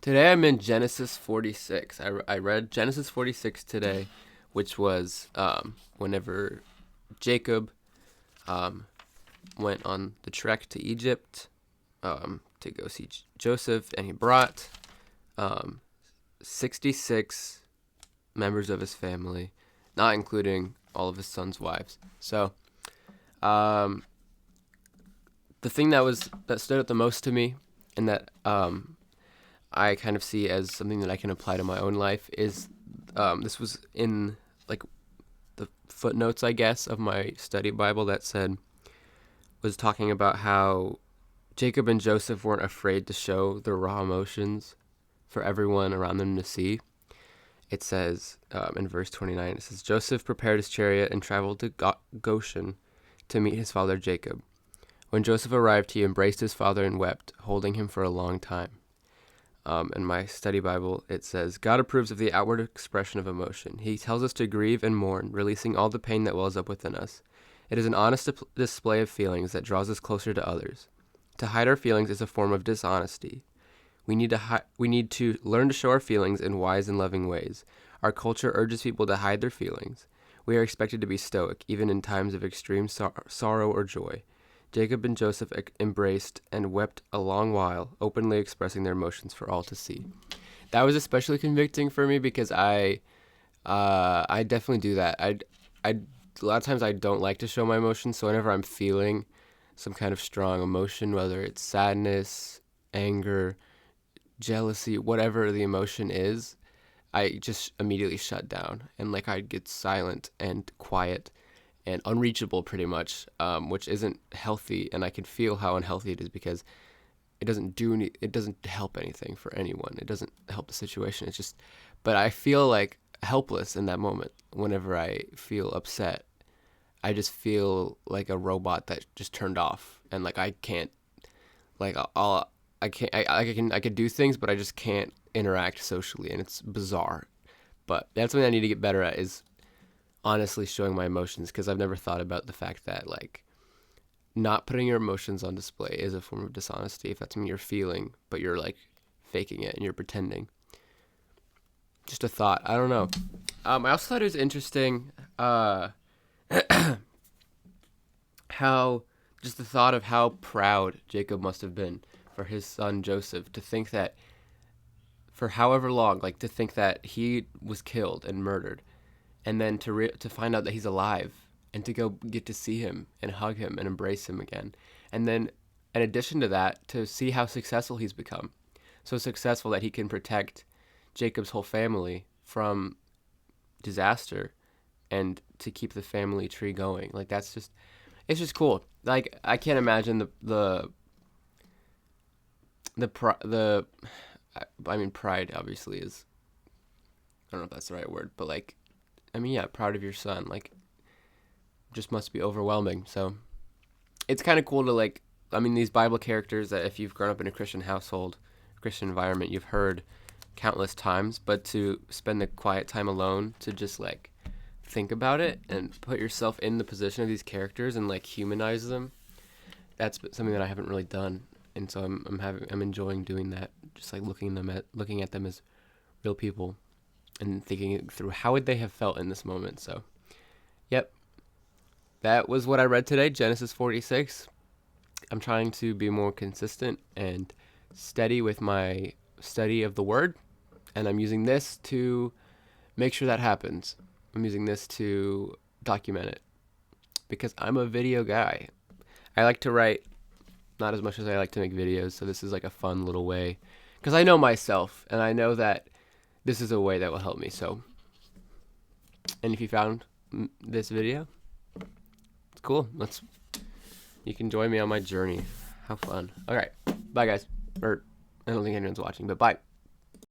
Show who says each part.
Speaker 1: Today I'm in Genesis 46. I read Genesis 46 today, which was whenever Jacob um, went on the trek to Egypt to go see Joseph, and he brought um, 66 members of his family, not including all of his sons' wives. So um, the thing that stood out the most to me, and that I kind of see as something that I can apply to my own life is this was in like the footnotes, I guess, of my study Bible that was talking about how Jacob and Joseph weren't afraid to show their raw emotions for everyone around them to see. It says in verse 29, it says, Joseph prepared his chariot and traveled to Goshen to meet his father Jacob. When Joseph arrived, he embraced his father and wept, holding him for a long time. In my study Bible, it says, God approves of the outward expression of emotion. He tells us to grieve and mourn, releasing all the pain that wells up within us. It is an honest display of feelings that draws us closer to others. To hide our feelings is a form of dishonesty. We need to learn to show our feelings in wise and loving ways. Our culture urges people to hide their feelings. We are expected to be stoic, even in times of extreme sorrow or joy. Jacob and Joseph embraced and wept a long while, openly expressing their emotions for all to see. That was especially convicting for me because I definitely do that. A lot of times I don't like to show my emotions, so whenever I'm feeling some kind of strong emotion, whether it's sadness, anger, jealousy, whatever the emotion is, I just immediately shut down and like I'd get silent and quiet and unreachable pretty much, which isn't healthy, and I can feel how unhealthy it is because it doesn't help anything for anyone. It doesn't help the situation. But I feel like helpless in that moment. Whenever I feel upset, I just feel like a robot that just turned off, and like I can't, like I can't, I could do things, but I just can't interact socially, and it's bizarre. But that's something I need to get better at is honestly showing my emotions, because I've never thought about the fact that like not putting your emotions on display is a form of dishonesty if that's something you're feeling but you're like faking it and you're pretending. Just a thought. I don't know. I also thought it was interesting how just the thought of how proud Jacob must have been for his son Joseph, to think that for however long, like to think that he was killed and murdered, and then to find out that he's alive, and to go get to see him and hug him and embrace him again, and then in addition to that, to see how successful he's become, so successful that he can protect Jacob's whole family from disaster, and to keep the family tree going. Like it's just cool. Like I can't imagine the I mean, pride obviously is, I don't know if that's the right word, but like, I mean, yeah, proud of your son, like, just must be overwhelming. So it's kind of cool to like, I mean, these Bible characters that if you've grown up in a Christian household, Christian environment, you've heard countless times, but to spend the quiet time alone to just like think about it and put yourself in the position of these characters and like humanize them, that's something that I haven't really done. And so I'm enjoying doing that, just like looking at them as real people and thinking through how would they have felt in this moment. So, yep, that was what I read today, Genesis 46. I'm trying to be more consistent and steady with my study of the Word, and I'm using this to make sure that happens. I'm using this to document it because I'm a video guy. I like to write, not as much as I like to make videos, so this is like a fun little way because I know myself and I know that this is a way that will help me. So, and if you found this video, it's cool. You can join me on my journey. How fun. All right. Bye, guys. Or I don't think anyone's watching, but bye.